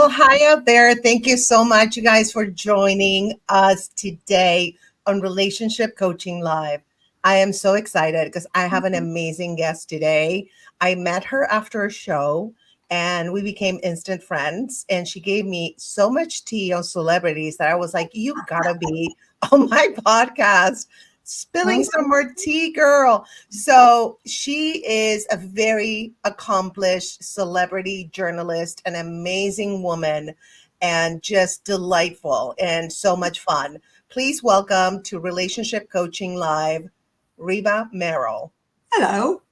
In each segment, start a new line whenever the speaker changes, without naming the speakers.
Well, hi out there. Thank you so much, you guys, for joining us today on Relationship Coaching Live. I am so excited because I have an amazing guest today. I met her after a show and we became instant friends. And she gave me so much tea on celebrities that I was like, you gotta be on my podcast. Spilling some more tea, girl. So she is a very accomplished celebrity journalist, an amazing woman, and just delightful and so much fun. Please welcome to Relationship Coaching Live, Reba Merrill.
Hello.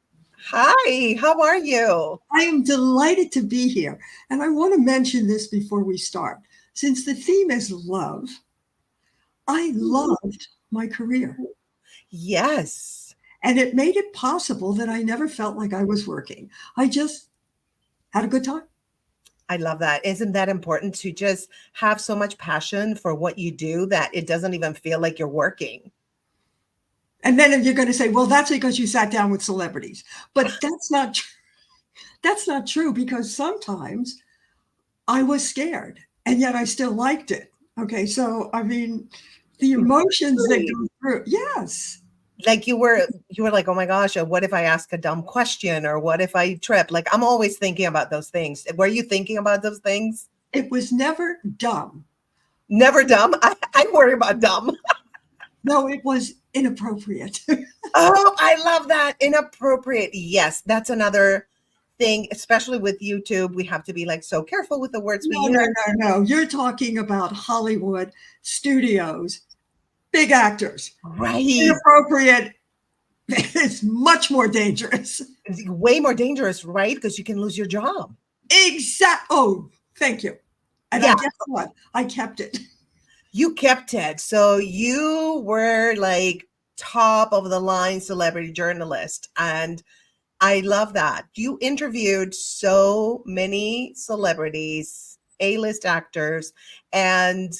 Hi, how are you?
I am delighted to be here. And I want to mention this before we start. Since the theme is love, I loved my career.
Yes.
And it made it possible that I never felt like I was working. I just had a good time.
I love that. Isn't that important to just have so much passion for what you do that it doesn't even feel like you're working?
And then you're going to say, well, that's because you sat down with celebrities. But that's not true. That's not true, because sometimes I was scared and yet I still liked it. Okay. So, I mean, the emotions that go through. Yes.
Like you were like, oh my gosh, what if I ask a dumb question, or what if I trip? Like, I'm always thinking about those things. Were you thinking about those things?
It was never dumb.
Never dumb. I worry about dumb.
No, it was inappropriate.
Oh, I love that. Inappropriate. Yes, that's another thing, especially with YouTube. We have to be like so careful with the words we use.
No. You're talking about Hollywood studios, big actors.
Right.
Inappropriate is much more dangerous.
It's way more dangerous, right? Because you can lose your job.
Oh, thank you. And yeah. Guess what? I kept it.
You kept it. So you were like top of the line celebrity journalist. And I love that. You interviewed so many celebrities, A-list actors, and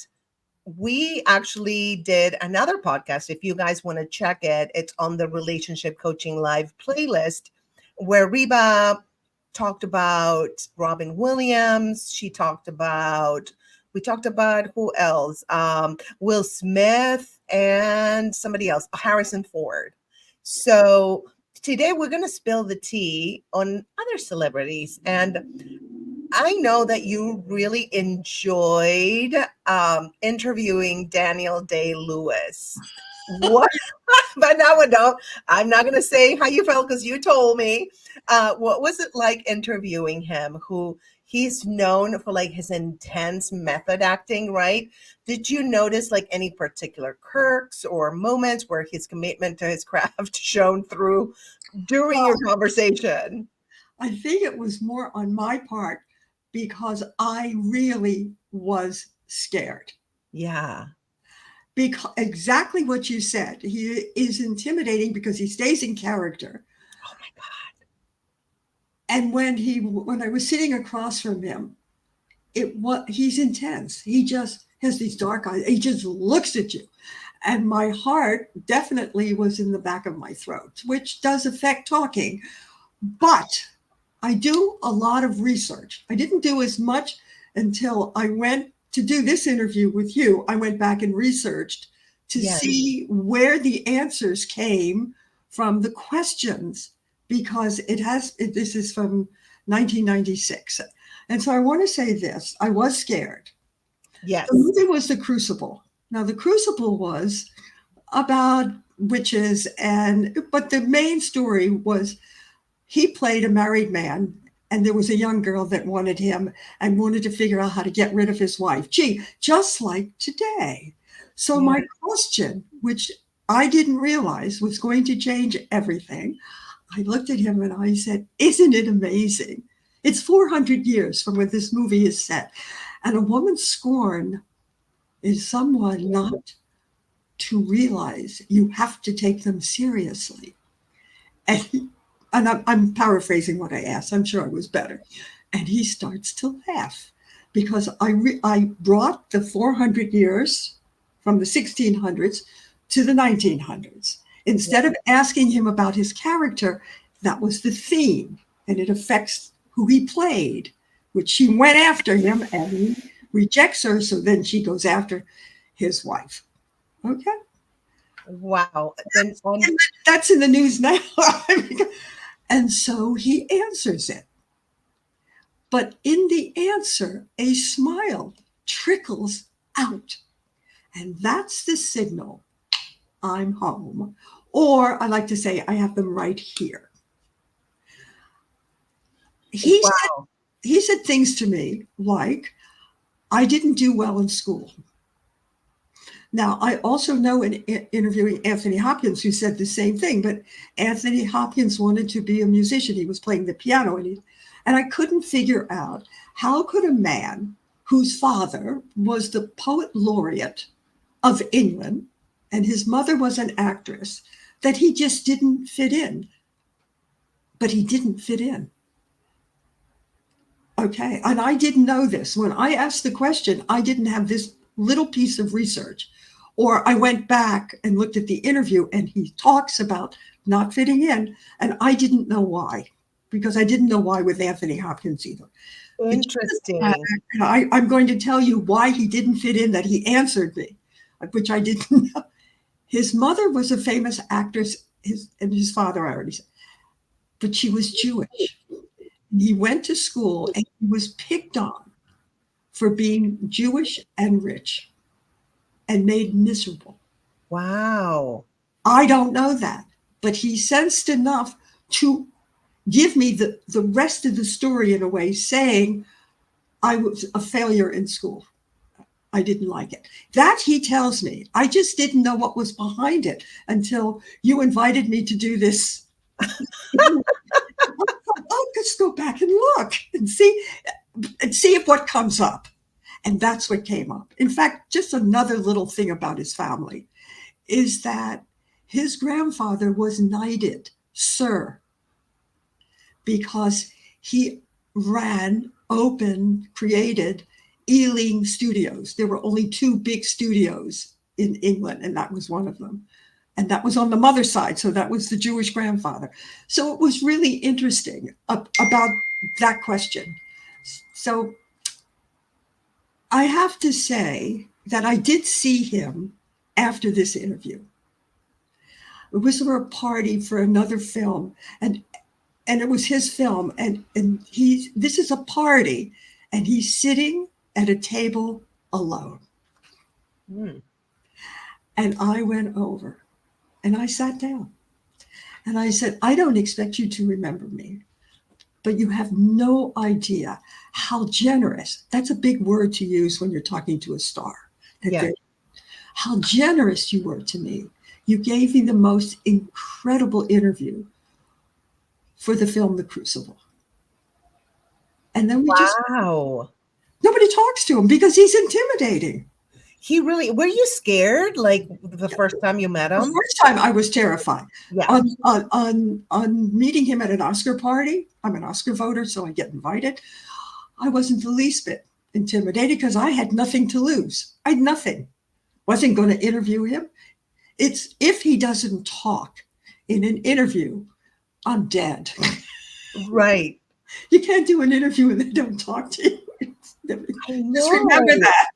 we actually did another podcast. If you guys want to check it, it's on the Relationship Coaching Live playlist, where Reba talked about Robin Williams. We talked about who else? Will Smith and somebody else, Harrison Ford. So today we're going to spill the tea on other celebrities. And I know that you really enjoyed interviewing Daniel Day-Lewis. What? But no, I'm not going to say how you felt because you told me. What was it like interviewing him? He's known for like his intense method acting, right? Did you notice like any particular quirks or moments where his commitment to his craft shone through during your conversation?
I think it was more on my part because I really was scared.
Yeah.
Because exactly what you said. He is intimidating because he stays in character.
Oh my God.
And when I was sitting across from him, he's intense. He just has these dark eyes. He just looks at you. And my heart definitely was in the back of my throat, which does affect talking. But I do a lot of research. I didn't do as much until I went to do this interview with you. I went back and researched to see where the answers came from the questions, because this is from 1996. And so I want to say this. I was scared.
Yes.
The movie was The Crucible. Now, The Crucible was about witches, but the main story was he played a married man, and there was a young girl that wanted him and wanted to figure out how to get rid of his wife. Gee, just like today. So my question, which I didn't realize was going to change everything, I looked at him and I said, isn't it amazing? It's 400 years from when this movie is set. And a woman's scorn is someone not to realize you have to take them seriously. And I'm paraphrasing what I asked. I'm sure I was better. And he starts to laugh because I brought the 400 years from the 1600s to the 1900s. Instead of asking him about his character, that was the theme, and it affects who he played. which she went after him and he rejects her. So then she goes after his wife. Okay.
Wow.
And that's in the news now. And so he answers it. But in the answer, a smile trickles out. And that's the signal I'm home. Or I like to say, I have them right here. He said things to me like, I didn't do well in school. Now, I also know in interviewing Anthony Hopkins, who said the same thing, but Anthony Hopkins wanted to be a musician. He was playing the piano, and I couldn't figure out how could a man whose father was the poet laureate of England and his mother was an actress, that he just didn't fit in. But he didn't fit in. Okay, and I didn't know this. When I asked the question, I didn't have this little piece of research. Or I went back and looked at the interview and he talks about not fitting in. And I didn't know why, because I didn't know why with Anthony Hopkins either.
Interesting.
And I'm going to tell you why he didn't fit in, that he answered me, which I didn't know. His mother was a famous actress, and his father, I already said, but she was Jewish. He went to school and he was picked on for being Jewish and rich and made miserable.
Wow.
I don't know that, but he sensed enough to give me the rest of the story in a way, saying I was a failure in school. I didn't like it. That he tells me. I just didn't know what was behind it until you invited me to do this. I'll just go back and look and see if what comes up. And that's what came up. In fact, just another little thing about his family is that his grandfather was knighted Sir because he created Ealing Studios. There were only 2 big studios in England, and that was one of them. And that was on the mother's side. So that was the Jewish grandfather. So it was really interesting about that question. So I have to say that I did see him after this interview. It was for a party for another film, and it was his film. And this is a party, and he's sitting at a table alone.
Mm.
And I went over. And I sat down and I said, I don't expect you to remember me, but you have no idea how generous. That's a big word to use when you're talking to a star.
Yeah.
How generous you were to me. You gave me the most incredible interview for the film The Crucible. And then nobody talks to him because he's intimidating.
He really, were you scared like the first time you met him?
The first time I was terrified.
Yeah.
On meeting him at an Oscar party, I'm an Oscar voter, so I get invited. I wasn't the least bit intimidated because I had nothing to lose. I had nothing. Wasn't going to interview him. It's if he doesn't talk in an interview, I'm dead.
Right.
You can't do an interview and they don't talk to you. Just remember that.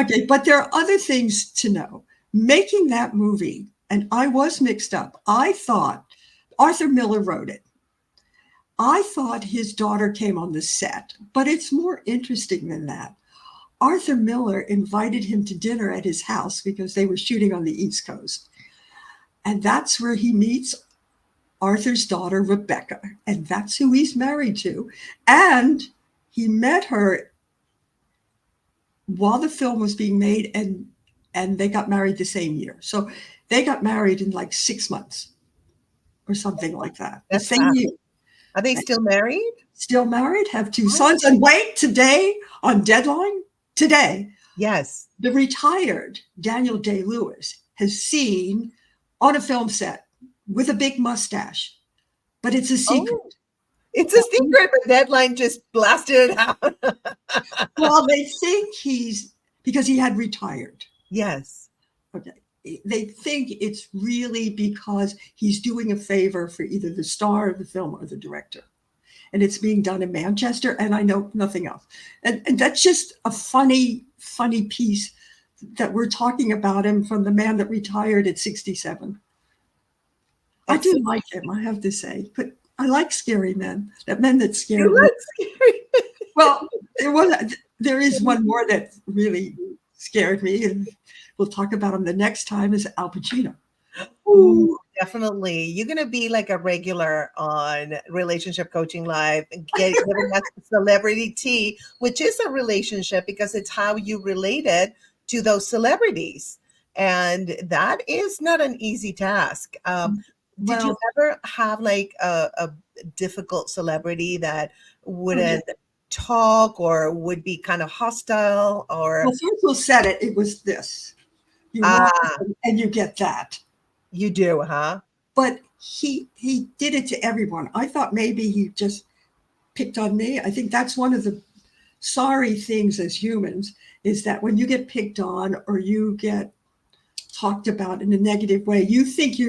Okay, but there are other things to know. Making that movie, and I was mixed up. I thought Arthur Miller wrote it. I thought his daughter came on the set, but it's more interesting than that. Arthur Miller invited him to dinner at his house because they were shooting on the East Coast. And that's where he meets Arthur's daughter, Rebecca. And that's who he's married to. And he met her while the film was being made, and they got married the same year. So they got married in like 6 months or something like that.
That's
the same year.
Are they still married?
Still married, have 2 sons. And wait, today on Deadline,
yes,
the retired Daniel Day-Lewis has seen on a film set with a big mustache, but it's a secret.
Oh, it's a secret, but Deadline just blasted it out.
Well, they think because he had retired.
Yes.
Okay. They think it's really because he's doing a favor for either the star of the film or the director. and it's being done in Manchester, and I know nothing else. And that's just a funny piece that we're talking about him from the man that retired at 67. I do like him, I have to say, but I like scary men, men that scare me.
Scary.
Well, there is one more that really scared me, and we'll talk about him the next time, is Al Pacino.
Ooh, definitely. You're going to be like a regular on Relationship Coaching Live and giving us celebrity tea, which is a relationship because it's how you related to those celebrities. And that is not an easy task. Did you ever have like a difficult celebrity that wouldn't talk or would be kind of hostile? Or
well, Faisal said it was this. You walk and you get that.
You do, huh?
But he did it to everyone. I thought maybe he just picked on me. I think that's one of the sorry things as humans, is that when you get picked on or you get talked about in a negative way, you think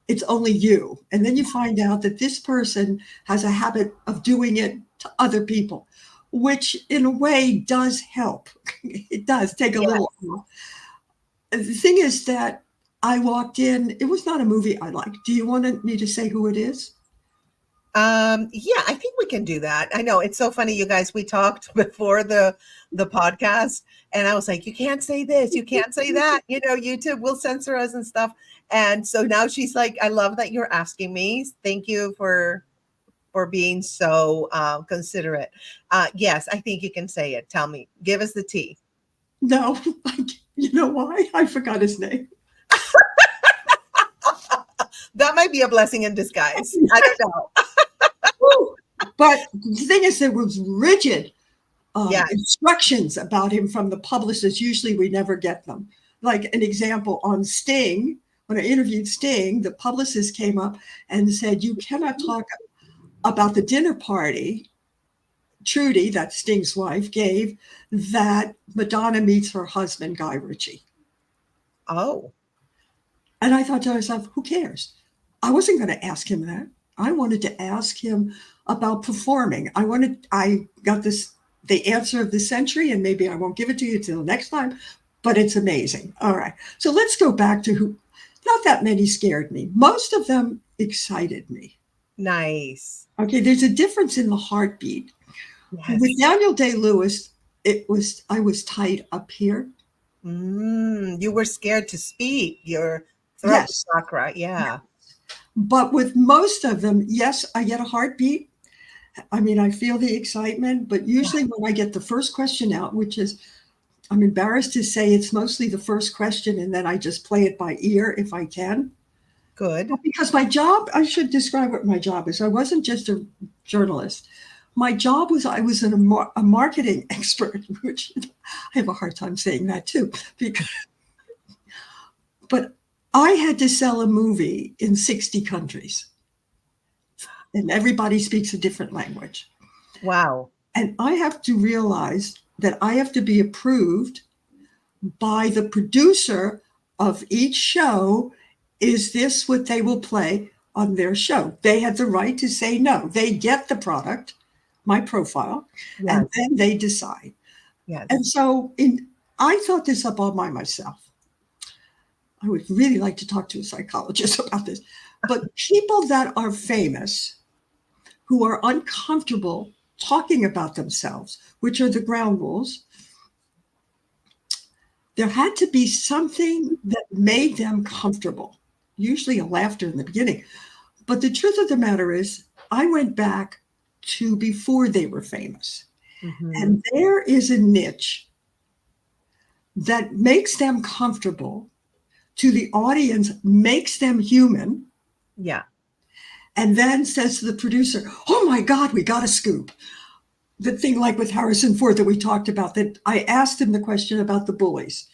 it's only you. And then you find out that this person has a habit of doing it to other people, which in a way does help. It does take a little. The thing is that I walked in, it was not a movie I liked. Do you want me to say who it is?
Yeah, I think we can do that. I know it's so funny, you guys. We talked before the podcast, and I was like, you can't say this, you can't say that. You know, YouTube will censor us and stuff. And so now she's like, I love that you're asking me. Thank you for being so considerate. Yes, I think you can say it. Tell me, give us the tea.
No, you know why? I forgot his name.
That might be a blessing in disguise. I don't know.
But the thing is, there was rigid instructions about him from the publicist. Usually we never get them. Like an example on Sting, when I interviewed Sting, the publicist came up and said, you cannot talk about the dinner party Trudy, that's Sting's wife, gave that Madonna meets her husband, Guy Ritchie.
Oh. And
I thought to myself, who cares? I wasn't going to ask him that. I wanted to ask him about performing. I got the answer of the century, and maybe I won't give it to you till next time, but it's amazing. All right. So let's go back to who, not that many scared me. Most of them excited me.
Nice.
Okay. There's a difference in the heartbeat. Yes. With Daniel Day-Lewis, I was tight up here.
You were scared to speak. Your throat chakra. Yeah.
But with most of them, yes, I get a heartbeat. I mean, I feel the excitement, but usually when I get the first question out, which is, I'm embarrassed to say it's mostly the first question, and then I just play it by ear if I can.
Good.
Because my job, I should describe what my job is. I wasn't just a journalist. My job was I was a marketing expert, which I have a hard time saying that too. But I had to sell a movie in 60 countries. And everybody speaks a different language.
Wow.
And I have to realize that I have to be approved by the producer of each show. Is this what they will play on their show? They had the right to say no. They get the product, my profile, and then they decide.
Yes.
And so I thought this up all by myself. I would really like to talk to a psychologist about this. But people that are famous, who are uncomfortable talking about themselves, which are the ground rules, there had to be something that made them comfortable, usually a laughter in the beginning. But the truth of the matter is, I went back to before they were famous. Mm-hmm. And there is a niche that makes them comfortable to the audience, makes them human.
Yeah.
And then says to the producer, oh my God, we got a scoop. The thing like with Harrison Ford that we talked about, that I asked him the question about the bullies.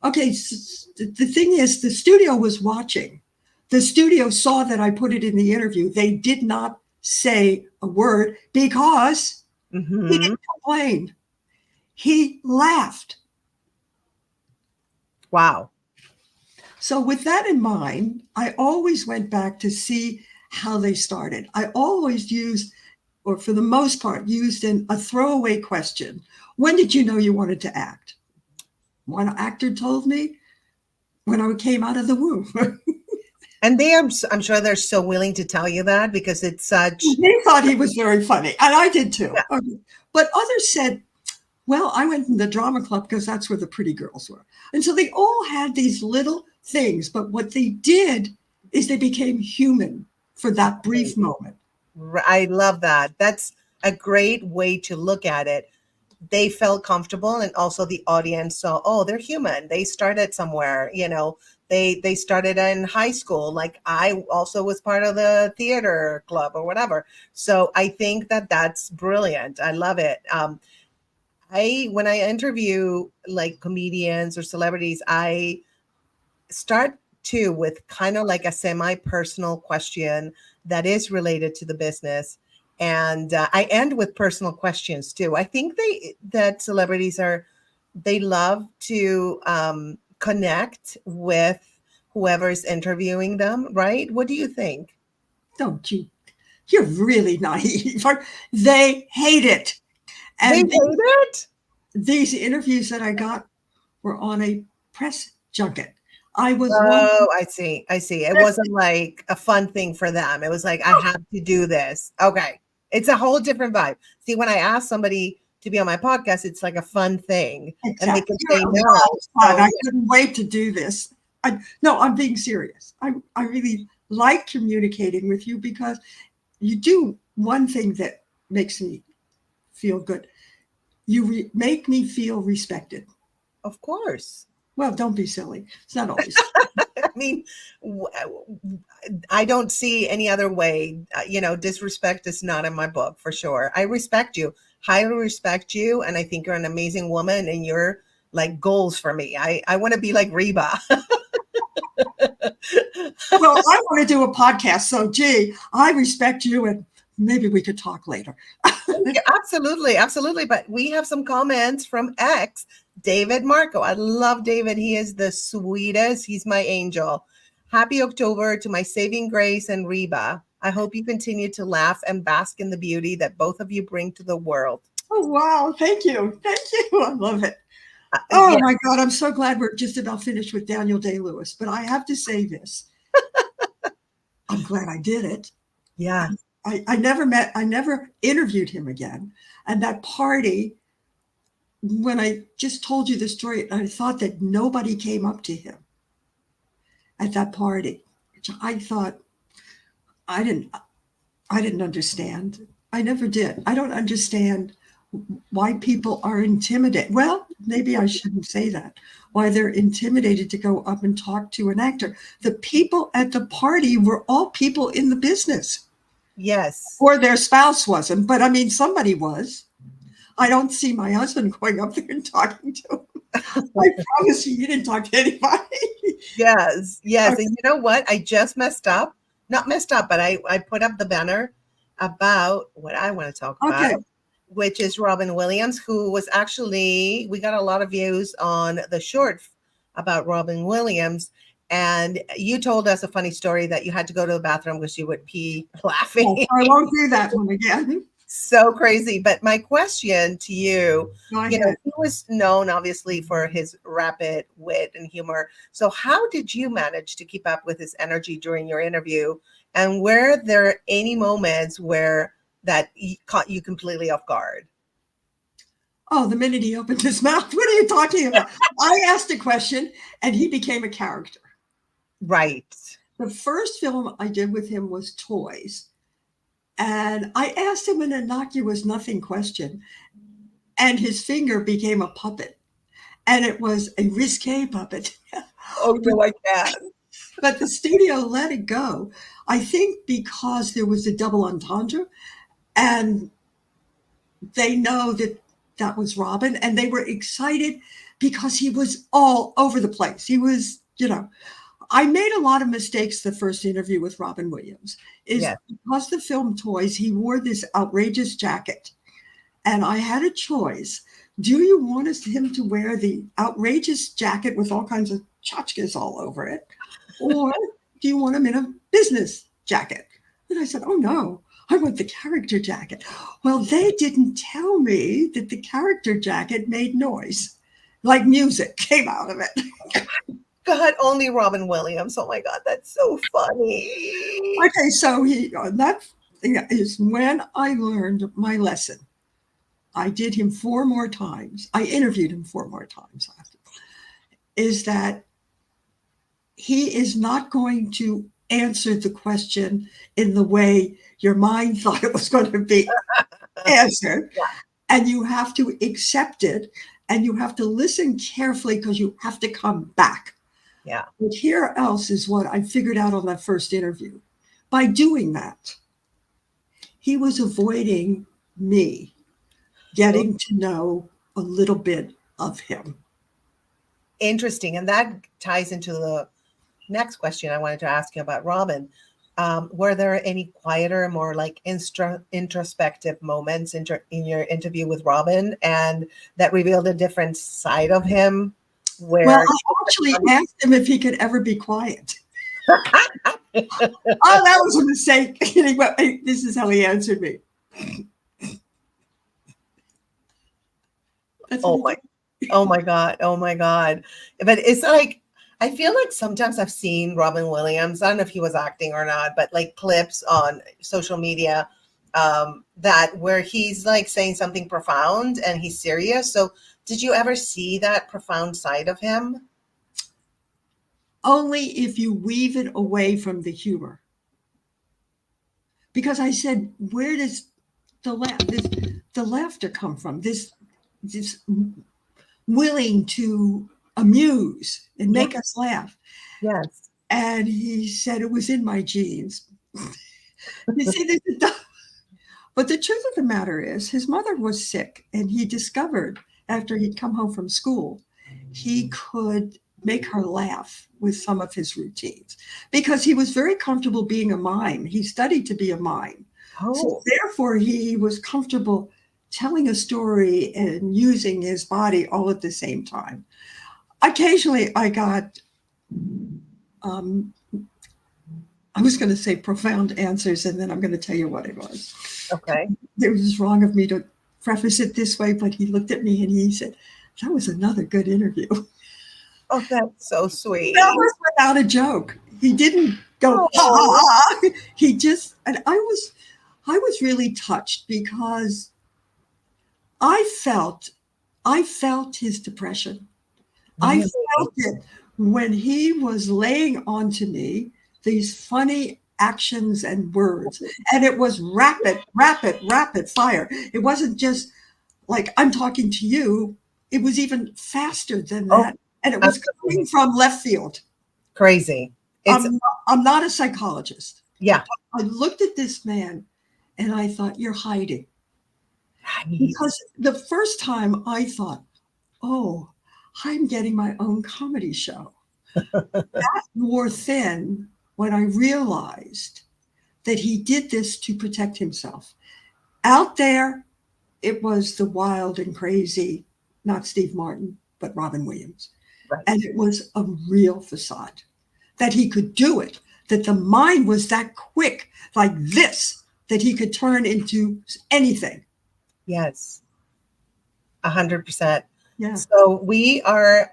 Okay, so the thing is, the studio was watching. The studio saw that I put it in the interview. They did not say a word because he didn't complain. He laughed.
Wow.
So with that in mind, I always went back to see how they started. I always used or for the most part, used in a throwaway question. When did you know you wanted to act? One actor told me when I came out of the womb.
And I'm sure they're so willing to tell you that because it's such.
They thought he was very funny, and I did too.
Yeah.
But others said, well, I went in the drama club because that's where the pretty girls were. And so they all had these little things, but what they did is they became human for that brief moment.
I love that. That's a great way to look at it. They felt comfortable, and also the audience saw, oh, they're human. They started somewhere, they started in high school. Like I also was part of the theater club or whatever. So I think that that's brilliant. I love it. When I interview like comedians or celebrities, I start too with kind of like a semi-personal question that is related to the business. And I end with personal questions too. I think that celebrities they love to connect with whoever's interviewing them, right? What do you think?
Don't you? You're really naive. They hate it.
They
And
hate it?
these interviews that I got were on a press junket. I was
Oh, I see. It wasn't like a fun thing for them. It was like, I have to do this. Okay. It's a whole different vibe. See, when I ask somebody to be on my podcast, it's like a fun thing. And they can say no.
I couldn't wait to do this. No, I'm being serious. I really like communicating with you because you do one thing that makes me feel good. You make me feel respected.
Of course.
Well, don't be silly. It's not always.
I mean, I don't see any other way. Disrespect is not in my book for sure. I respect you, highly respect you. And I think you're an amazing woman and you're like goals for me. I want to be like Reba.
Well, I want to do a podcast. So, gee, I respect you and maybe we could talk later.
Yeah, absolutely. Absolutely. But we have some comments from X, David Marco. I love David. He is the sweetest. He's my angel. Happy October to my saving grace and Reba. I hope you continue to laugh and bask in the beauty that both of you bring to the world.
Oh, wow. Thank you. Thank you. I love it. Oh, yeah. My God. I'm so glad we're just about finished with Daniel Day-Lewis. But I have to say this. I'm glad I did it.
Yeah.
I never interviewed him again. And that party, when I just told you the story, I thought that nobody came up to him at that party, which I thought I didn't understand. I never did. I don't understand why people are intimidated. Well, maybe I shouldn't say that. Why they're intimidated to go up and talk to an actor. The people at the party were all people in the business.
Yes.
Or their spouse wasn't, but I mean, somebody was. I don't see my husband going up there and talking to him. I promise you didn't talk to anybody.
Yes. Okay. And you know what? I just not messed up, but I put up the banner about what I want to talk about, which is Robin Williams, who was actually, we got a lot of views on the short about Robin Williams. And you told us a funny story that you had to go to the bathroom because you would pee laughing.
I won't do that one again.
So crazy. But my question to you, he was known obviously for his rapid wit and humor. So how did you manage to keep up with his energy during your interview? And were there any moments where that he caught you completely off guard?
Oh, the minute he opened his mouth, what are you talking about? I asked a question and he became a character.
Right.
The first film I did with him was Toys. And I asked him an innocuous nothing question. And his finger became a puppet. And it was a risque puppet.
Oh, no, I can't.
But the studio let it go. I think because there was a double entendre. And they know that was Robin. And they were excited because he was all over the place. He was, I made a lot of mistakes the first interview with Robin Williams. Because the film Toys, he wore this outrageous jacket. And I had a choice. Do you want him to wear the outrageous jacket with all kinds of tchotchkes all over it? Or do you want him in a business jacket? And I said, oh, no, I want the character jacket. Well, they didn't tell me that the character jacket made noise, like music came out of it.
God, only Robin Williams. Oh my God, that's so funny.
Okay, so that is when I learned my lesson. I did him 4 more times. I interviewed him 4 more times. Is that he is not going to answer the question in the way your mind thought it was going to be answered.
Yeah.
And you have to accept it, and you have to listen carefully because you have to come back.
Yeah.
But here else is what I figured out on that first interview. By doing that, he was avoiding me getting to know a little bit of him.
Interesting. And that ties into the next question I wanted to ask you about Robin. Were there any quieter, more like introspective moments in your interview with Robin, and that revealed a different side of him?
Well, I actually asked him if he could ever be quiet. Oh, that was a mistake. This is how he answered me.
Oh my God. Oh my God. But it's like, I feel like sometimes I've seen Robin Williams, I don't know if he was acting or not, but like clips on social media that where he's like saying something profound and he's serious. So did you ever see that profound side of him?
Only if you weave it away from the humor. Because I said, where does the laughter come from? This willing to amuse and make us laugh.
Yes.
And he said it was in my genes. You see, but the truth of the matter is his mother was sick, and he discovered after he'd come home from school, he could make her laugh with some of his routines because he was very comfortable being a mime. He studied to be a mime.
Oh.
So therefore, he was comfortable telling a story and using his body all at the same time. Occasionally, I got, I was going to say profound answers, and then I'm going to tell you what it was.
Okay.
It was wrong of me to preface it this way, but he looked at me and he said, that was another good interview.
Oh, that's so sweet.
That was without a joke. He didn't go, ha, ha, ha. He just, and I was really touched because I felt his depression. I felt it when he was laying onto me these funny actions and words. And it was rapid fire. It wasn't just like I'm talking to you. It was even faster than that.
Oh,
and it was coming from left field.
Crazy.
I'm not a psychologist.
Yeah.
I looked at this man and I thought, you're hiding. Because the first time I thought, oh, I'm getting my own comedy show. That wore thin when I realized that he did this to protect himself. Out there, it was the wild and crazy, not Steve Martin, but Robin Williams.
Right.
And it was a real facade that he could do it, that the mind was that quick, like this, that he could turn into anything.
Yes. 100%.
Yeah.
So we are,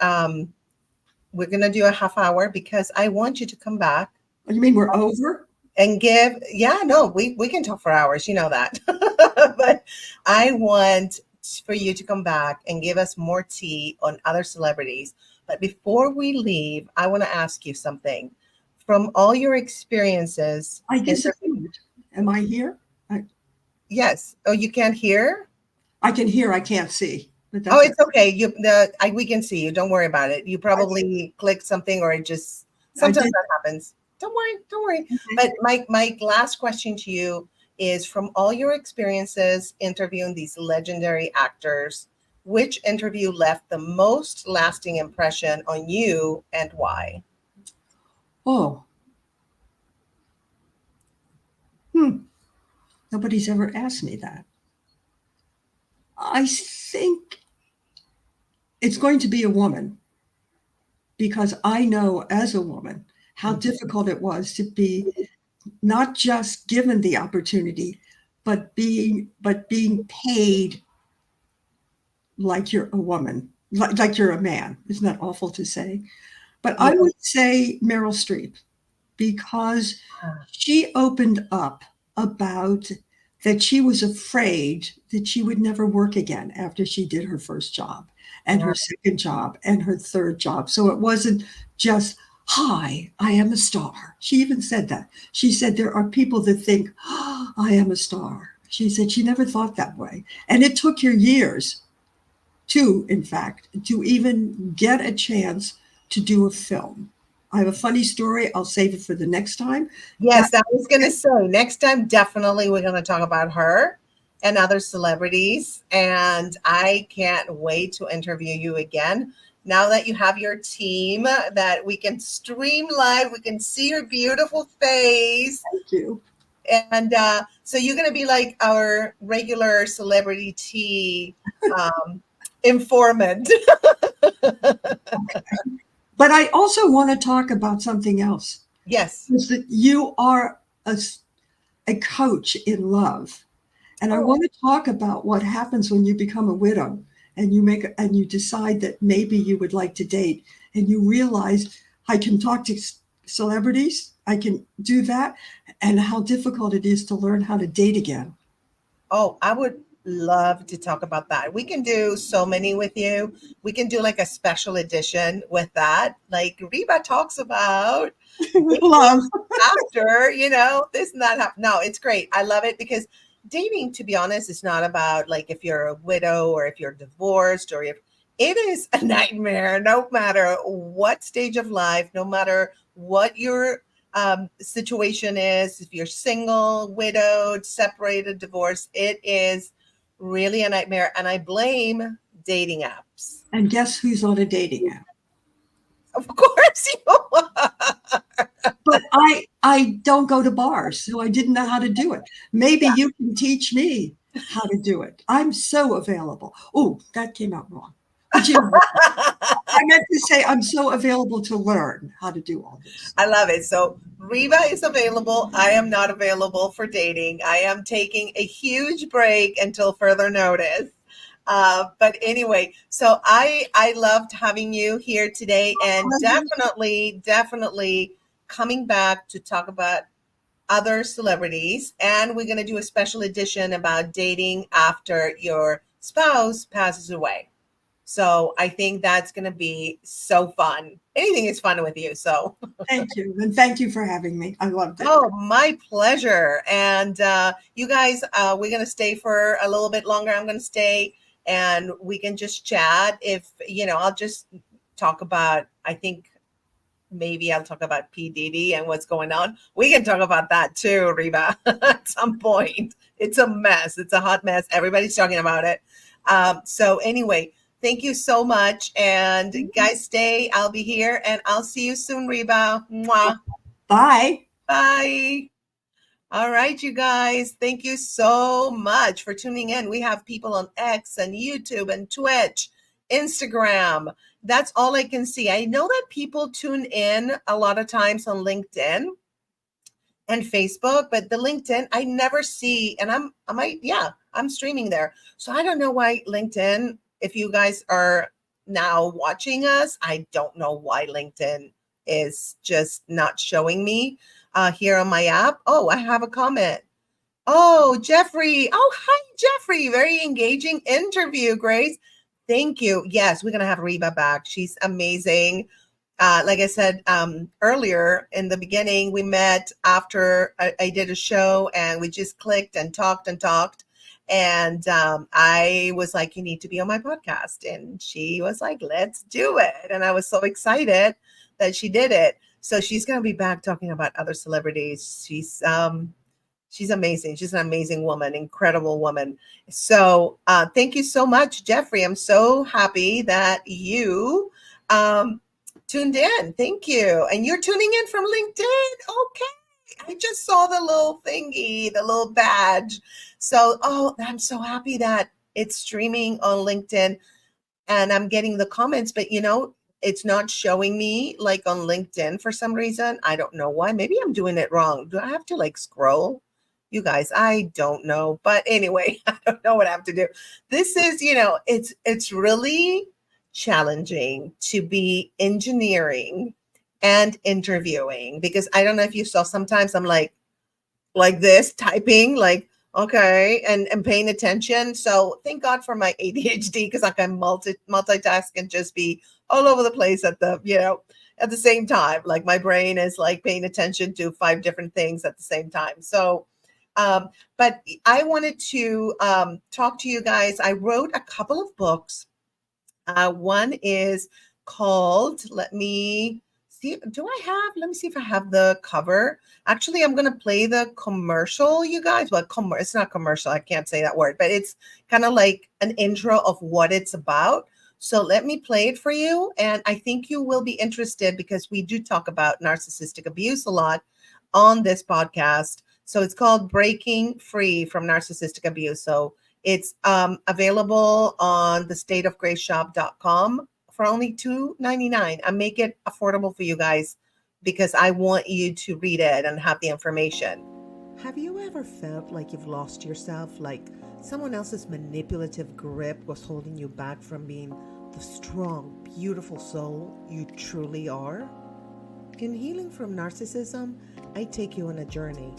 we're going to do a half hour because I want you to come back.
You mean we're over?
And give, we can talk for hours, you know that. But I want for you to come back and give us more tea on other celebrities. But before we leave, I want to ask you something. From all your experiences.
I disappeared. Am I here?
Yes. Oh, you can't hear?
I can hear, I can't see.
It's okay. We can see you. Don't worry about it. You probably clicked something or it just, sometimes that happens. Don't worry. Okay. But my last question to you is, from all your experiences interviewing these legendary actors, which interview left the most lasting impression on you and why?
Oh. Nobody's ever asked me that. I think it's going to be a woman, because I know as a woman how difficult it was to be not just given the opportunity, but being paid like you're a woman, like you're a man. Isn't that awful to say? But I
Yeah.
would say Meryl Streep, because she opened up about that she was afraid that she would never work again after she did her first job and her second job and her third job. So it wasn't just, hi, I am a star. She even said that. She said there are people that think, oh, I am a star. She said she never thought that way. And it took her years in fact, to even get a chance to do a film. I have a funny story. I'll save it for the next time.
Yes, I was going to say next time, definitely we're going to talk about her and other celebrities. And I can't wait to interview you again. Now that you have your team that we can stream live, we can see your beautiful face.
Thank you.
And so you're going to be like our regular celebrity tea informant.
But I also want to talk about something else.
Yes.
Is that you are a coach in love. And I want to talk about what happens when you become a widow and you decide that maybe you would like to date, and you realize I can talk to celebrities, I can do that, and how difficult it is to learn how to date again.
Oh, I would love to talk about that. We can do so many with you. We can do like a special edition with that. Like Reba talks about
Love.
after, this and that. No, it's great. I love it because dating, to be honest, is not about like if you're a widow or if you're divorced or if it is a nightmare, no matter what stage of life, no matter what your situation is, if you're single, widowed, separated, divorced, it is really a nightmare. And I blame dating apps.
And guess who's on a dating app?
Of course you are.
But I don't go to bars, so I didn't know how to do it. Maybe you can teach me how to do it. I'm so available. Oh, that came out wrong. But I meant to say I'm so available to learn how to do all this.
I love it. So Reba is available. I am not available for dating. I am taking a huge break until further notice. But anyway, so I loved having you here today, and definitely coming back to talk about other celebrities. And we're going to do a special edition about dating after your spouse passes away. So I think that's going to be so fun. Anything is fun with you. So
thank you. And thank you for having me. I loved it.
Oh, my pleasure. And you guys, we're going to stay for a little bit longer. I'm going to stay and we can just chat. If, I'll just talk about, I think maybe I'll talk about P. Diddy and what's going on. We can talk about that too, Reba, at some point. It's a mess. It's a hot mess. Everybody's talking about it. So anyway, thank you so much. And guys, stay. I'll be here and I'll see you soon, Reba. Mwah.
Bye.
Bye. All right, you guys. Thank you so much for tuning in. We have people on X and YouTube and Twitch, Instagram. That's all I can see. I know that people tune in a lot of times on LinkedIn and Facebook, but the LinkedIn I never see. And I'm streaming there. So I don't know why LinkedIn, if you guys are now watching us, I don't know why LinkedIn is just not showing me here on my app. Oh, I have a comment. Oh, Jeffrey. Oh, hi, Jeffrey. Very engaging interview, Grace. Thank you. Yes, we're going to have Reba back. She's amazing. Like I said earlier in the beginning, we met after I did a show and we just clicked and talked. And I was like, you need to be on my podcast. And she was like, let's do it. And I was so excited that she did it. So she's going to be back talking about other celebrities. She's amazing. She's an amazing woman, incredible woman. So thank you so much, Jeffrey. I'm so happy that you tuned in. Thank you. And you're tuning in from LinkedIn. Okay. I just saw the little thingy, the little badge. So, I'm so happy that it's streaming on LinkedIn and I'm getting the comments, but it's not showing me like on LinkedIn for some reason. I don't know why. Maybe I'm doing it wrong. Do I have to like scroll? You guys, I don't know. But anyway, I don't know what I have to do. This is, it's really challenging to be engineering and interviewing, because I don't know if you saw, sometimes I'm like this typing, like, okay, and paying attention. So thank God for my ADHD, because I can multitask and just be all over the place at the same time. Like my brain is like paying attention to 5 different things at the same time. So but I wanted to talk to you guys. I wrote a couple of books. One is called, let me see, let me see if I have the cover. Actually, I'm going to play the commercial, you guys. Well, it's not commercial. I can't say that word, but it's kind of like an intro of what it's about. So let me play it for you. And I think you will be interested, because we do talk about narcissistic abuse a lot on this podcast. So it's called Breaking Free from Narcissistic Abuse. So it's available on thestateofgraceshop.com for only $2.99. I make it affordable for you guys because I want you to read it and have the information. Have you ever felt like you've lost yourself, like someone else's manipulative grip was holding you back from being the strong, beautiful soul you truly are? In Healing from Narcissism, I take you on a journey,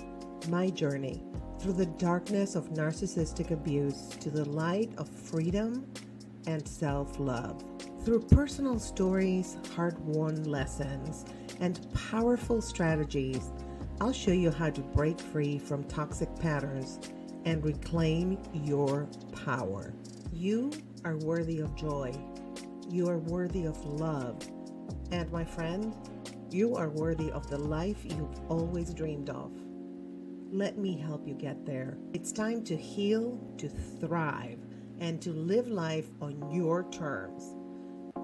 my journey, through the darkness of narcissistic abuse to the light of freedom and self-love. Through personal stories, hard-won lessons, and powerful strategies, I'll show you how to break free from toxic patterns and reclaim your power. You are worthy of joy. You are worthy of love. And my friend, you are worthy of the life you've always dreamed of. Let me help you get there. It's time to heal, to thrive, and to live life on your terms.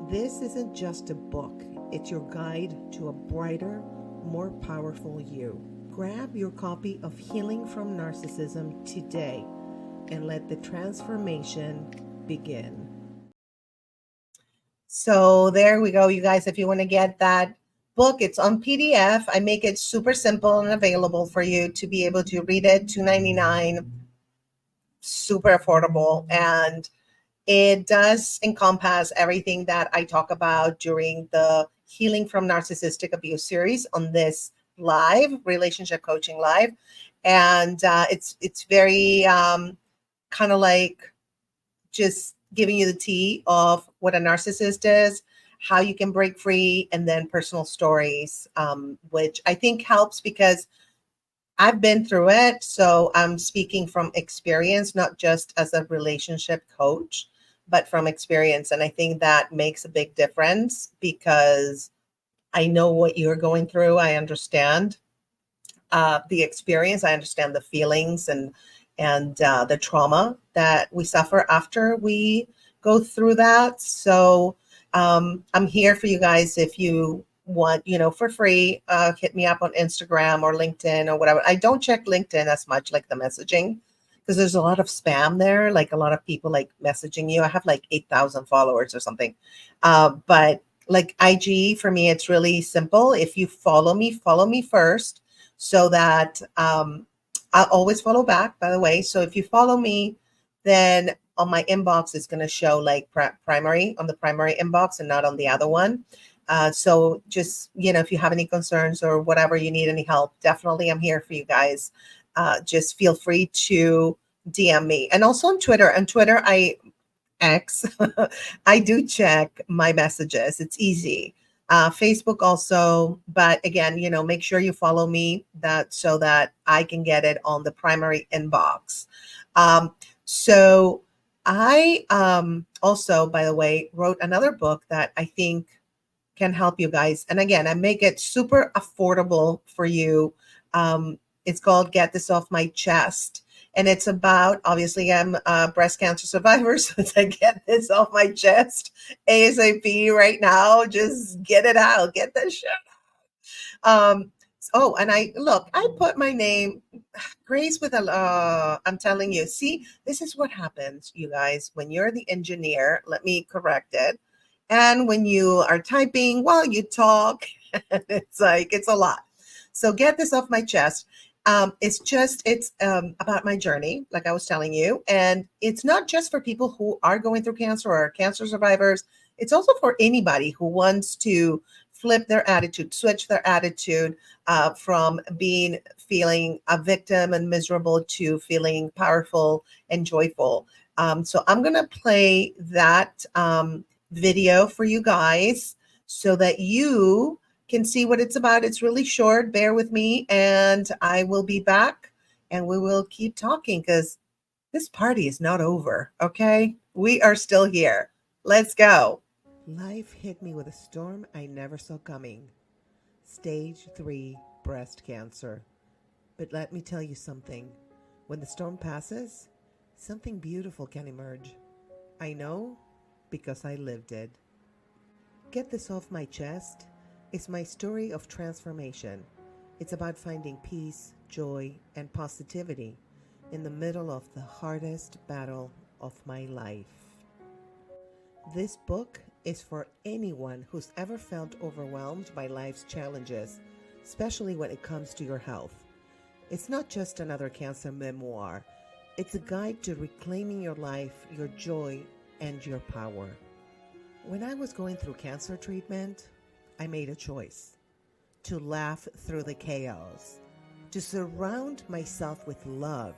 This isn't just a book. It's your guide to a brighter, more powerful you. Grab your copy of Healing from Narcissism today and let the transformation begin. So there we go, you guys. If you want to get that book, it's on PDF. I make it super simple and available for you to be able to read it. $2.99, super affordable, and it does encompass everything that I talk about during the Healing from Narcissistic Abuse series on this live relationship coaching live. And it's very kind of like just giving you the tea of what a narcissist is, how you can break free, and then personal stories, which I think helps because I've been through it. So I'm speaking from experience, not just as a relationship coach, but from experience. And I think that makes a big difference because I know what you're going through. I understand the experience. I understand the feelings and the trauma that we suffer after we go through that. So I'm here for you guys. If you want, for free, hit me up on Instagram or LinkedIn or whatever. I don't check LinkedIn as much, like the messaging, because there's a lot of spam there, like a lot of people like messaging you. I have like 8,000 followers or something. But like IG, for me, it's really simple. If you follow me first, so that I'll always follow back, by the way. So if you follow me, then on my inbox, it's going to show like primary on the primary inbox and not on the other one. So just, if you have any concerns or whatever, you need any help, definitely I'm here for you guys. Just feel free to DM me. And also on Twitter. On Twitter, I do check my messages. It's easy. Facebook also, but again, make sure you follow me so that I can get it on the primary inbox. So I also, by the way, wrote another book that I think can help you guys. And again, I make it super affordable for you. It's called Get This Off My Chest. And it's about, obviously, I'm a breast cancer survivor, so it's like, get this off my chest ASAP right now. Just get it out. Get that shit out. And I put my name, Grace, with I'm telling you, see, this is what happens, you guys, when you're the engineer. Let me correct it. And when you are typing while you talk, it's like, it's a lot. So Get This Off My Chest. It's about my journey, like I was telling you. And it's not just for people who are going through cancer or are cancer survivors. It's also for anybody who wants to flip their attitude, switch their attitude from being feeling a victim and miserable to feeling powerful and joyful. So I'm going to play that video for you guys so that you can see what it's about. It's really short. Bear with me, and I will be back and we will keep talking because this party is not over. Okay. We are still here. Let's go. Life hit me with a storm I never saw coming. Stage 3 breast cancer. But let me tell you something. When the storm passes, something beautiful can emerge. I know because I lived it. Get this off my chest. It's my story of transformation. It's about finding peace, joy, and positivity in the middle of the hardest battle of my life. This book is for anyone who's ever felt overwhelmed by life's challenges, especially when it comes to your health. It's not just another cancer memoir. It's a guide to reclaiming your life, your joy, and your power. When I was going through cancer treatment, I made a choice to laugh through the chaos, to surround myself with love,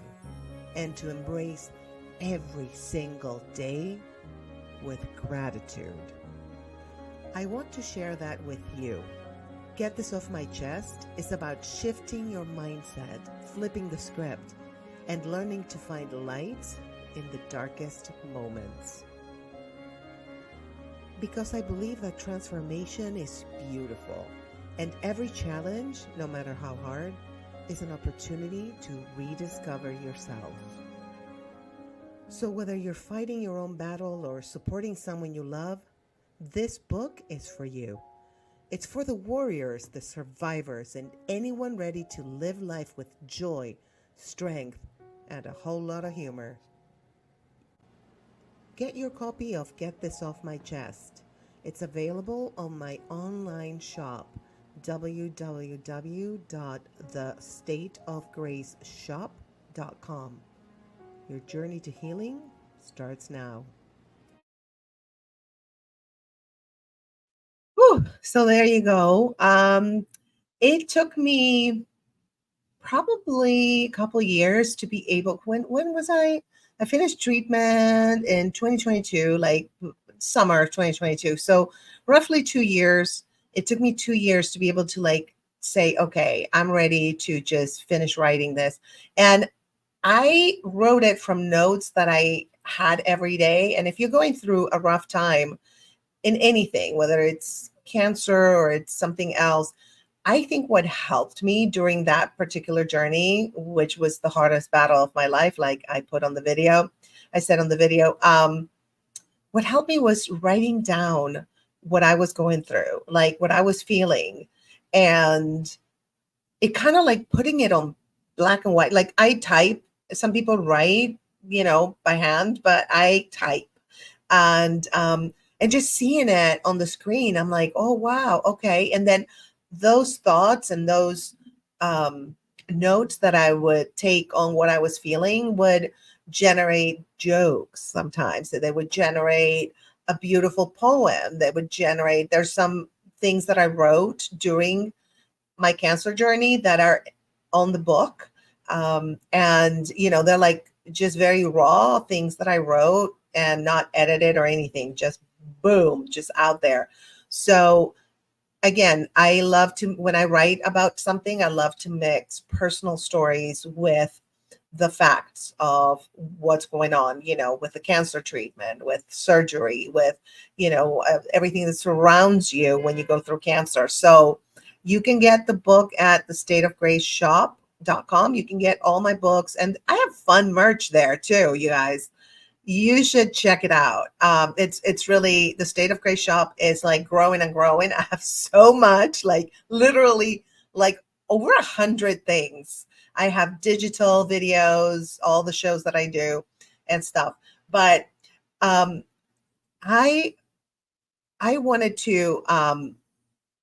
and to embrace every single day with gratitude. I want to share that with you. Get This Off My Chest is about shifting your mindset, flipping the script, and learning to find light in the darkest moments. Because I believe that transformation is beautiful, and every challenge, no matter how hard, is an opportunity to rediscover yourself. So whether you're fighting your own battle or supporting someone you love, this book is for you. It's for the warriors, the survivors, and anyone ready to live life with joy, strength, and a whole lot of humor. Get your copy of Get This Off My Chest. It's available on my online shop, www.thestateofgraceshop.com. Your journey to healing starts now. Whew, so there you go. It took me probably a couple years to be able. When was I? I finished treatment in 2022, like summer of 2022. So roughly 2 years. It took me 2 years to be able to like say, okay, I'm ready to just finish writing this. And I wrote it from notes that I had every day. And if you're going through a rough time in anything, whether it's cancer or it's something else, I think what helped me during that particular journey, which was the hardest battle of my life, like I put on the video, I said on the video, what helped me was writing down what I was going through, like what I was feeling. And it kind of like putting it on black and white. Like I type, some people write, by hand, but I type. And just seeing it on the screen, I'm like, oh wow, okay. And then those thoughts and those notes that I would take on what I was feeling would generate jokes sometimes. So they would generate a beautiful poem. They would generate, there's some things that I wrote during my cancer journey that are on the book. And, they're like just very raw things that I wrote and not edited or anything, just boom, just out there. So again, I love to, when I write about something, I love to mix personal stories with the facts of what's going on, with the cancer treatment, with surgery, with, everything that surrounds you when you go through cancer. So you can get the book at thestateofgraceshop.com. You can get all my books, and I have fun merch there too, you guys. You should check it out. It's really, the State of Grace shop is like growing and growing. I have so much, like literally like over 100 things. I have digital videos, all the shows that I do and stuff. But I wanted to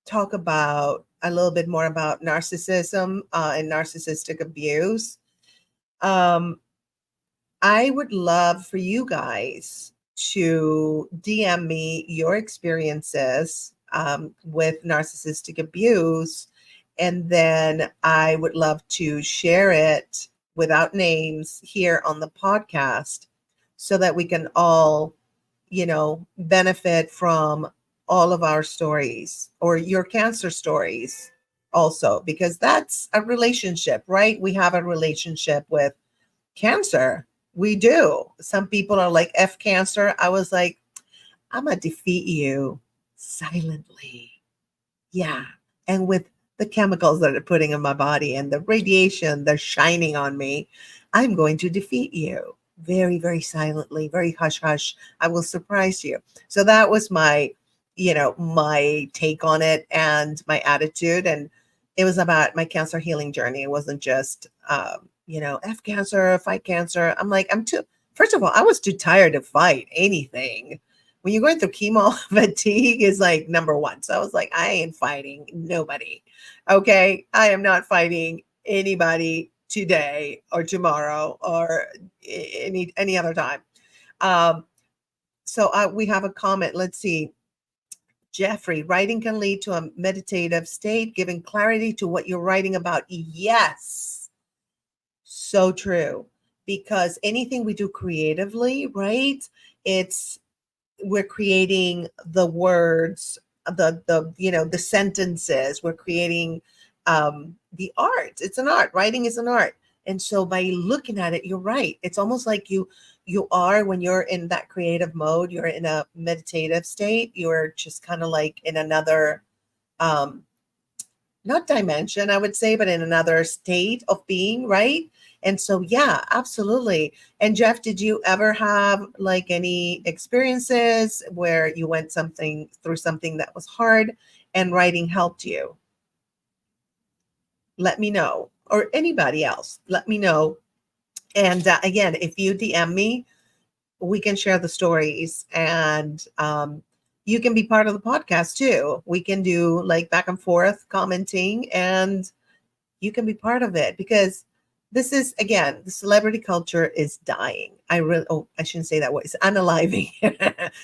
talk about a little bit more about narcissism and narcissistic abuse. Um, I would love for you guys to DM me your experiences with narcissistic abuse. And then I would love to share it without names here on the podcast so that we can all, benefit from all of our stories or your cancer stories also, because that's a relationship, right? We have a relationship with cancer. We do. Some people are like, F cancer. I was like, I'm going to defeat you silently. Yeah. And with the chemicals that are putting in my body and the radiation they're shining on me, I'm going to defeat you very, very silently, very hush hush. I will surprise you. So that was my take on it and my attitude. And it was about my cancer healing journey. It wasn't just, F cancer, fight cancer. I'm like, first of all, I was too tired to fight anything. When you're going through chemo, fatigue is like number one. So I was like, I ain't fighting nobody. Okay. I am not fighting anybody today or tomorrow or any other time. So we have a comment. Let's see. Jeffrey, writing can lead to a meditative state, giving clarity to what you're writing about. Yes. So true. Because anything we do creatively, right? We're creating the words, the sentences. We're creating the art. It's an art. Writing is an art. And so by looking at it, you're right. It's almost like you are, when you're in that creative mode, you're in a meditative state. You're just kind of like in another, not dimension, I would say, but in another state of being, right? And so, yeah, absolutely. And Jeff, did you ever have like any experiences where you went through something that was hard and writing helped you? Let me know, or anybody else, let me know. And again, if you DM me, we can share the stories, and you can be part of the podcast too. We can do like back and forth commenting, and you can be part of it, because this is, again, the celebrity culture is dying. I shouldn't say that word. It's unaliving.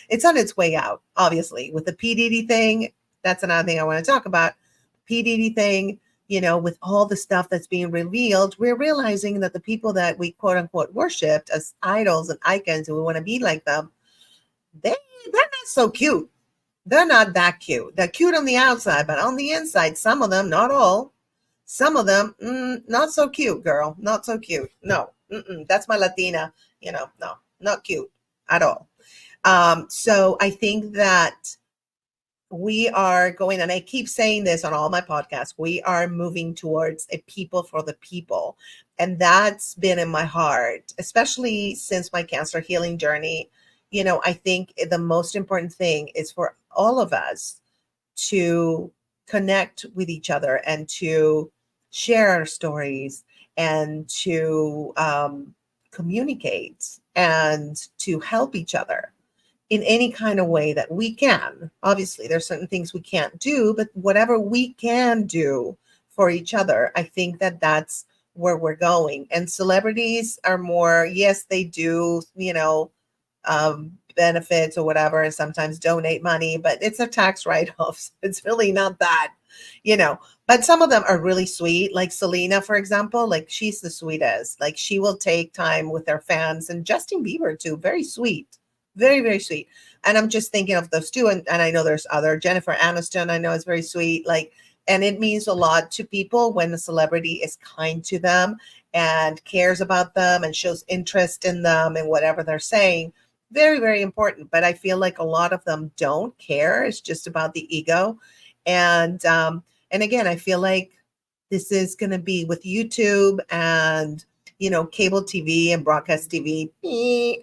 It's on its way out, obviously, with the P. Diddy thing. That's another thing I want to talk about. P. Diddy thing, with all the stuff that's being revealed, we're realizing that the people that we quote unquote worshipped as idols and icons, and we want to be like them, they're not so cute. They're not that cute. They're cute on the outside, but on the inside, some of them, not all, some of them, not so cute, girl. Not so cute. No, that's my Latina. No, not cute at all. So I think that we are going, and I keep saying this on all my podcasts, we are moving towards a people for the people. And that's been in my heart, especially since my cancer healing journey. I think the most important thing is for all of us to connect with each other and to share our stories and to communicate and to help each other in any kind of way that we can. Obviously, there's certain things we can't do, but whatever we can do for each other, I think that that's where we're going. And celebrities are more, yes, they do, benefits or whatever, and sometimes donate money, but it's a tax write-off. It's really not that, but some of them are really sweet. Like Selena, for example, like she's the sweetest. Like she will take time with their fans, and Justin Bieber too. Very sweet. Very, very sweet. And I'm just thinking of those two. And I know there's other, Jennifer Aniston, I know is very sweet. Like, and it means a lot to people when a celebrity is kind to them and cares about them and shows interest in them and whatever they're saying. Very, very important. But I feel like a lot of them don't care. It's just about the ego. And again, I feel like this is going to be with YouTube and cable TV and broadcast TV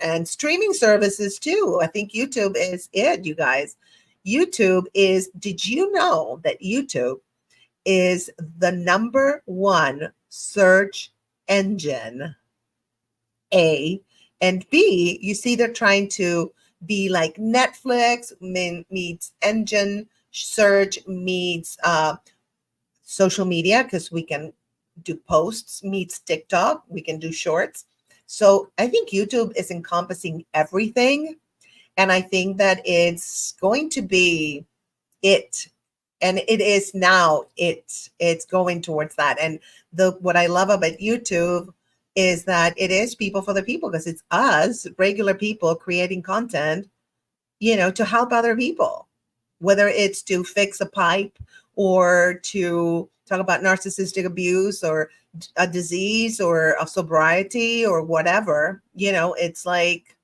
and streaming services too. I think YouTube is it, you guys. Did you know that YouTube is the #1 search engine? A, and B, you see they're trying to be like Netflix meets engine search meets social media because we can do posts, meets TikTok, we can do shorts. So I think YouTube is encompassing everything. And I think that it's going to be it. And it is now, it's going towards that. And what I love about YouTube is that it is people for the people, because it's us, regular people, creating content, to help other people, whether it's to fix a pipe or to talk about narcissistic abuse or a disease or a sobriety or whatever. It's like,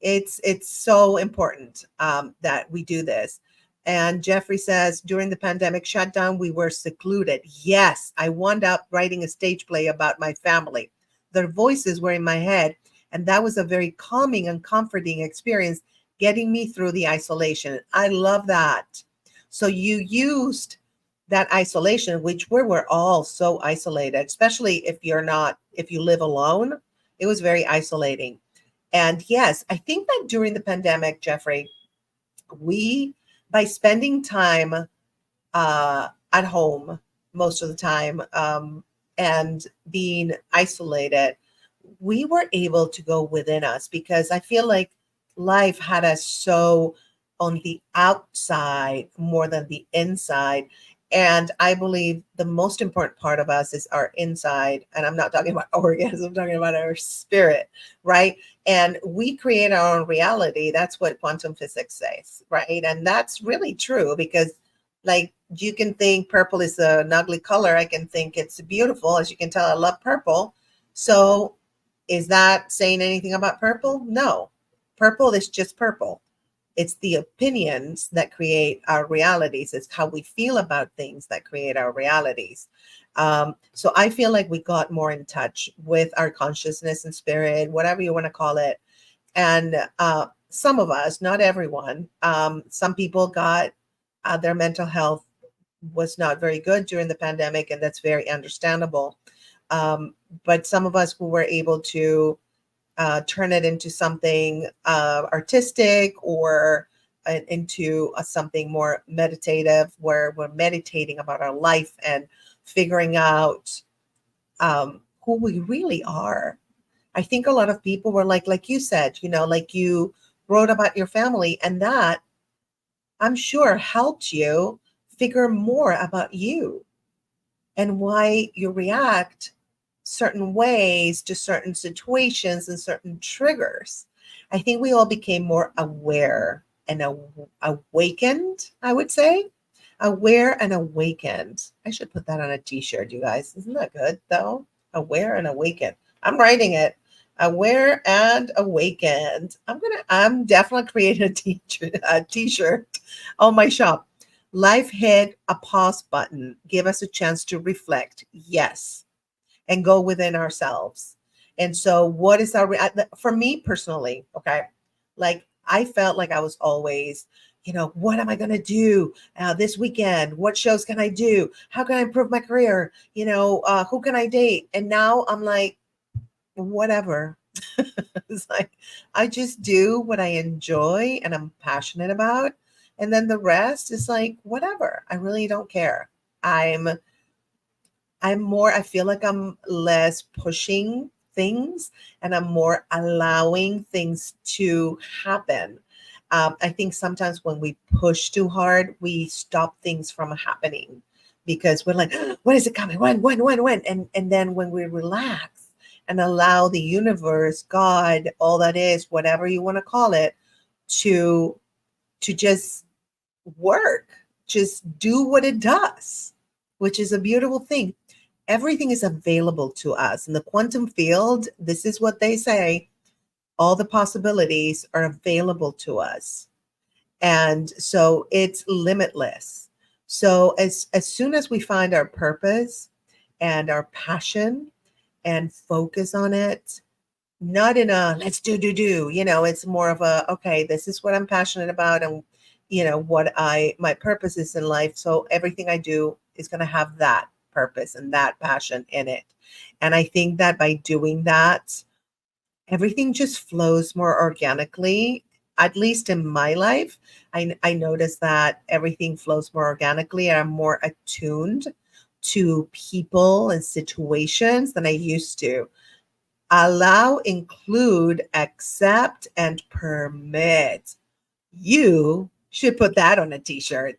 it's so important that we do this. And Jeffrey says, during the pandemic shutdown, we were secluded. Yes, I wound up writing a stage play about my family. Their voices were in my head, and that was a very calming and comforting experience, getting me through the isolation. I love that. So you used that isolation, which we're all so isolated, especially if you live alone. It was very isolating. And yes, I think that during the pandemic, Jeffrey, by spending time at home most of the time, and being isolated, we were able to go within us, because I feel like life had us so on the outside more than the inside. And I believe the most important part of us is our inside. And I'm not talking about organs, I'm talking about our spirit, right? And we create our own reality. That's what quantum physics says, right? And that's really true, because like, you can think purple is an ugly color. I can think it's beautiful. As you can tell, I love purple. So is that saying anything about purple? No. Purple is just purple. It's the opinions that create our realities. It's how we feel about things that create our realities. So I feel like we got more in touch with our consciousness and spirit, whatever you want to call it. And some of us, not everyone, some people got their mental health was not very good during the pandemic, and that's very understandable. But some of us who were able to turn it into something artistic, or into something more meditative, where we're meditating about our life and figuring out who we really are. I think a lot of people were like you said, like you wrote about your family, and that, I'm sure, helped you figure more about you and why you react certain ways to certain situations and certain triggers. I think we all became more aware and awakened, I would say. Aware and awakened. I should put that on a t-shirt, you guys. Isn't that good, though? Aware and awakened. I'm writing it. Aware and awakened. I'm definitely creating a t-shirt on my shop. Life hit a pause button. Give us a chance to reflect. Yes. And go within ourselves. And so what is for me personally, okay, like I felt like I was always, what am I going to do this weekend? What shows can I do? How can I improve my career? Who can I date? And now I'm like, whatever. It's like, I just do what I enjoy and I'm passionate about. And then the rest is like, whatever. I really don't care. I feel like I'm less pushing things and I'm more allowing things to happen. I think sometimes when we push too hard, we stop things from happening, because we're like, when is it coming? When? And then when we relax and allow the universe, God, all that is, whatever you want to call it, to just work, just do what it does, which is a beautiful thing. Everything is available to us in the quantum field. This is what they say. All the possibilities are available to us. And so it's limitless. So as soon as we find our purpose and our passion and focus on it, not in a let's do, it's more of a, okay, this is what I'm passionate about, and what my purpose is in life. So everything I do is going to have that purpose and that passion in it. And I think that by doing that, everything just flows more organically. At least in my life, I notice that everything flows more organically, and I'm more attuned to people and situations than I used to. Allow, include, accept, and permit. You should put that on a t-shirt.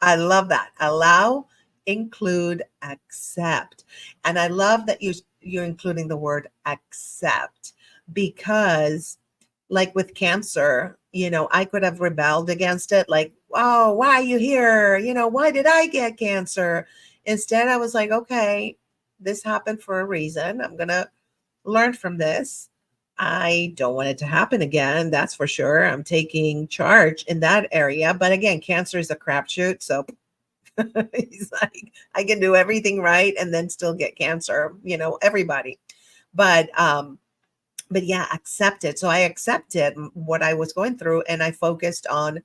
I love that. Allow, include, accept. And I love that you're including the word accept, because like with cancer, I could have rebelled against it, like, oh, why are you here? Why did I get cancer? Instead, I was like, okay, this happened for a reason. I'm going to learn from this. I don't want it to happen again. That's for sure. I'm taking charge in that area. But again, cancer is a crapshoot. So he's like, I can do everything right and then still get cancer, everybody. But yeah, accept it. So I accepted what I was going through, and I focused on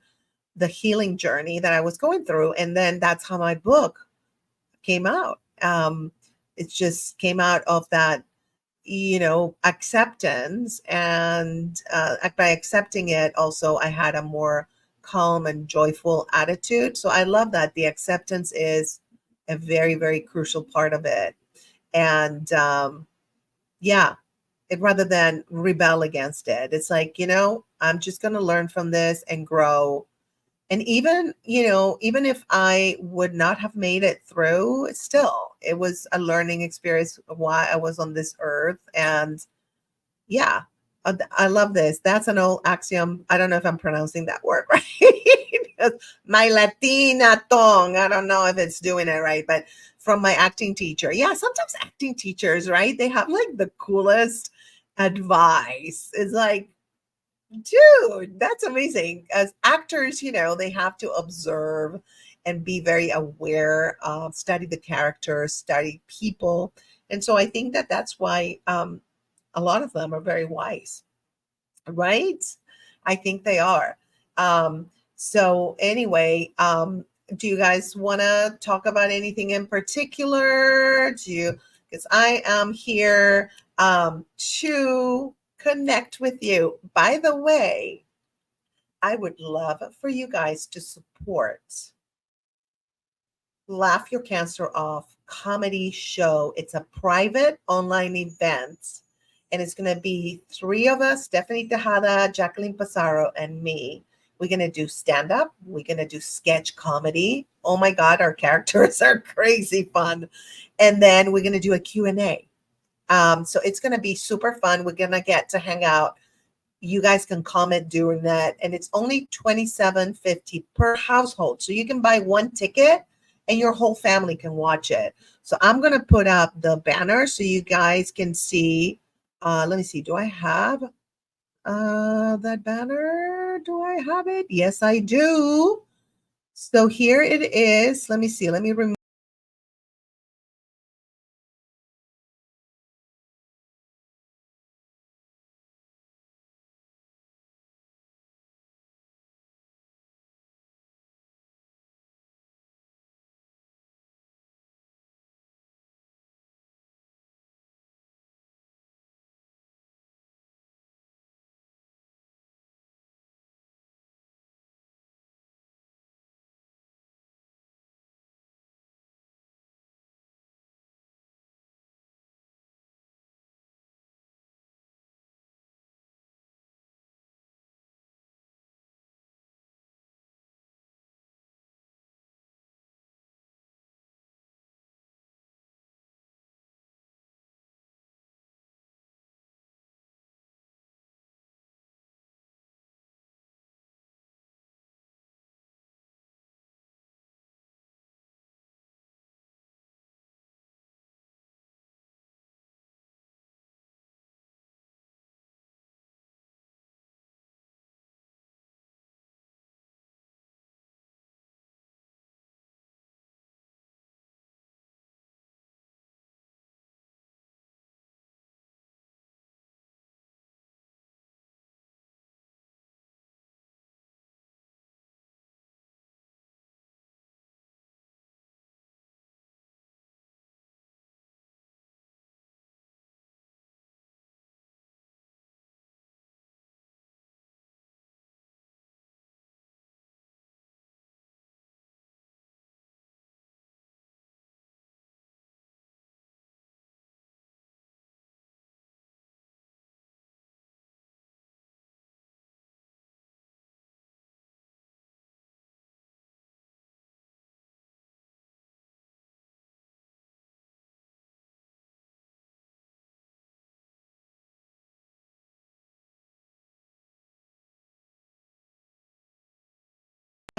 the healing journey that I was going through. And then that's how my book came out. It just came out of that, acceptance. And by accepting it, also, I had a more calm and joyful attitude. So I love that. The acceptance is a very, very crucial part of it. And yeah, rather than rebel against it, it's like, I'm just going to learn from this and grow. And even if I would not have made it through, still, it was a learning experience why I was on this earth. And yeah, I love this. That's an old axiom. I don't know if I'm pronouncing that word right. My Latina tongue, I don't know if it's doing it right, but from my acting teacher. Yeah, sometimes acting teachers, right? They have like the coolest advice. It's like, dude, that's amazing. As actors, they have to observe and be very aware, study the characters, study people. And so I think that that's why a lot of them are very wise, right? I think they are. So anyway, do you guys want to talk about anything in particular? Because I am here to connect with you. By the way, I would love for you guys to support Laugh Your Cancer Off comedy show. It's a private online event, and it's going to be three of us: Stephanie Tejada, Jacqueline Pizarro, and me. We're going to do stand up. We're going to do sketch comedy. Oh my God, our characters are crazy fun. And then we're going to do a Q&A. So it's going to be super fun. We're going to get to hang out. You guys can comment during that, and it's only $27.50 per household. So you can buy one ticket and your whole family can watch it. So I'm going to put up the banner so you guys can see. Let me see. Do I have that banner? Do I have it? Yes, I do. So here it is. Let me see. Let me remove.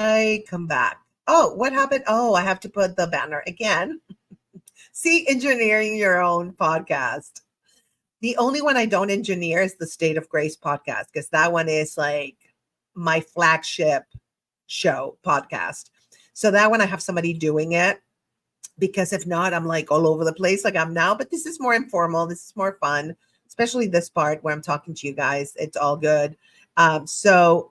I come back. Oh, what happened? Oh, I have to put the banner again. See, engineering your own podcast. The only one I don't engineer is the State of Grace podcast, because that one is like my flagship show podcast. So that one I have somebody doing it, because if not, I'm like all over the place like I'm now. But this is more informal. This is more fun, especially this part where I'm talking to you guys. It's all good. So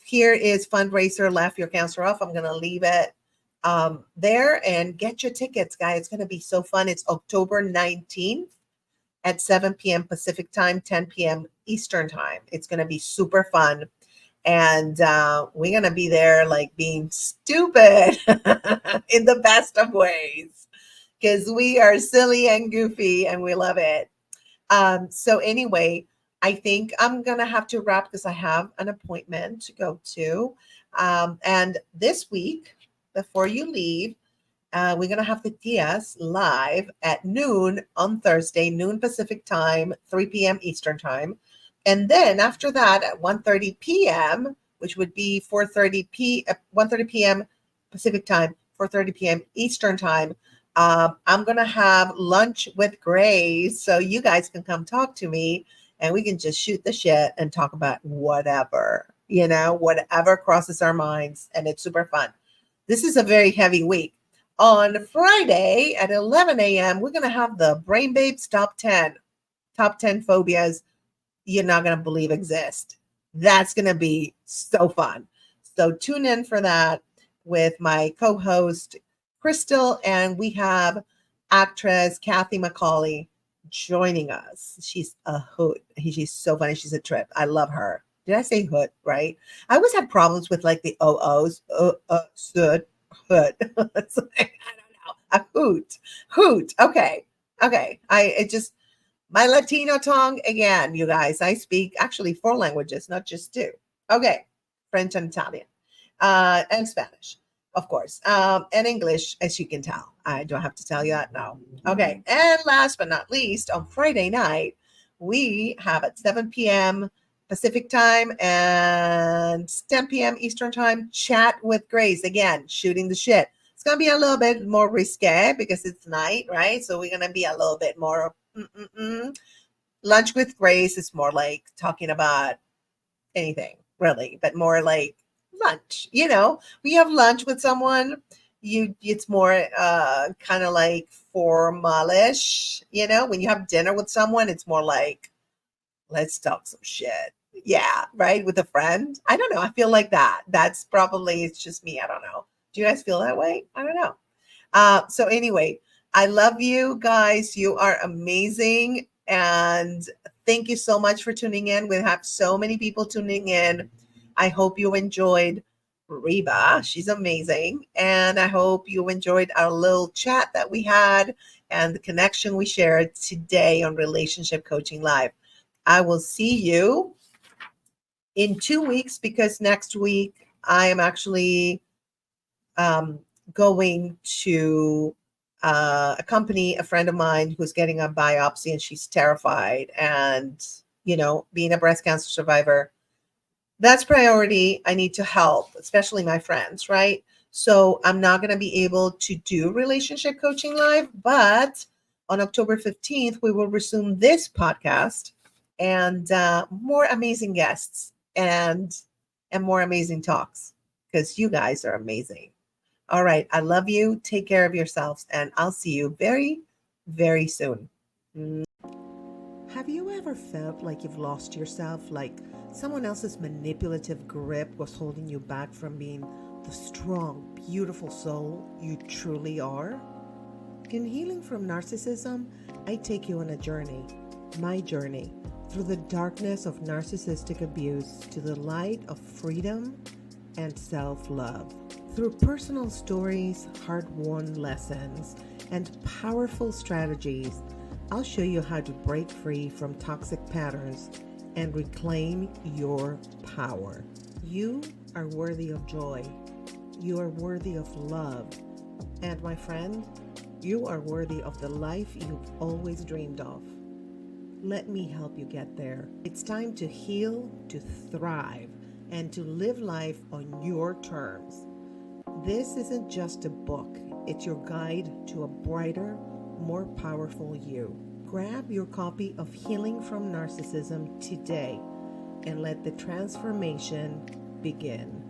here is fundraiser, laugh your cancer off. I'm going to leave it there, and get your tickets, guys. It's going to be so fun. It's October 19th at 7 p.m. Pacific time, 10 p.m. Eastern time. It's going to be super fun. And we're going to be there like being stupid in the best of ways, because we are silly and goofy and we love it. So anyway, I think I'm going to have to wrap because I have an appointment to go to. And this week, before you leave, we're going to have the Tias live at noon on Thursday, noon Pacific time, 3 p.m. Eastern time. And then after that at 1:30 p.m., which would be 1:30 p.m. Pacific time, 4:30 p.m. Eastern time, I'm going to have lunch with Grace. So you guys can come talk to me and we can just shoot the shit and talk about whatever, whatever crosses our minds. And it's super fun. This is a very heavy week. On Friday at 11 a.m., we're going to have the Brain Babes top 10 phobias you're not going to believe exist. That's going to be so fun. So tune in for that with my co-host, Crystal, and we have actress Kathy McCauley joining us. She's a hoot. She's so funny. She's a trip. I love her. Did I say hoot, right? I always have problems with like the OOs. Stood, hoot. It's like, I don't know. A hoot. Okay. My Latino tongue, again, you guys, I speak actually 4 languages, not just 2. Okay. French and Italian, and Spanish, of course, and English, as you can tell. I don't have to tell you that now. Okay. And last but not least, on Friday night, we have at 7 p.m. Pacific time and 10 p.m. Eastern time, Chat with Grace. Again, shooting the shit. It's going to be a little bit more risque because it's night, right? So we're going to be a little bit more Lunch with Grace is more like talking about anything, really, but more like lunch. We have lunch with someone, it's more kind of like formalish. When you have dinner with someone, it's more like, let's talk some shit. Yeah, right, with a friend. I don't know. I feel like that. That's probably, it's just me. I don't know. Do you guys feel that way? I don't know. So anyway, I love you guys. You are amazing. And thank you so much for tuning in. We have so many people tuning in. I hope you enjoyed Reba. She's amazing. And I hope you enjoyed our little chat that we had and the connection we shared today on Relationship Coaching Live. I will see you in 2 weeks, because next week I am actually going to accompany a friend of mine who's getting a biopsy, and she's terrified. And, being a breast cancer survivor, that's priority. I need to help, especially my friends, right? So I'm not going to be able to do Relationship Coaching Live, but on October 15th, we will resume this podcast and more amazing guests and more amazing talks, because you guys are amazing. All right. I love you. Take care of yourselves, and I'll see you very, very soon. Have you ever felt like you've lost yourself, like someone else's manipulative grip was holding you back from being the strong, beautiful soul you truly are? In Healing from Narcissism, I take you on a journey, my journey, through the darkness of narcissistic abuse to the light of freedom and self-love. Through personal stories, hard-won lessons, and powerful strategies, I'll show you how to break free from toxic patterns and reclaim your power. You are worthy of joy. You are worthy of love. And my friend, you are worthy of the life you've always dreamed of. Let me help you get there. It's time to heal, to thrive, and to live life on your terms. This isn't just a book, it's your guide to a brighter, more powerful you. Grab your copy of Healing from Narcissism today and let the transformation begin.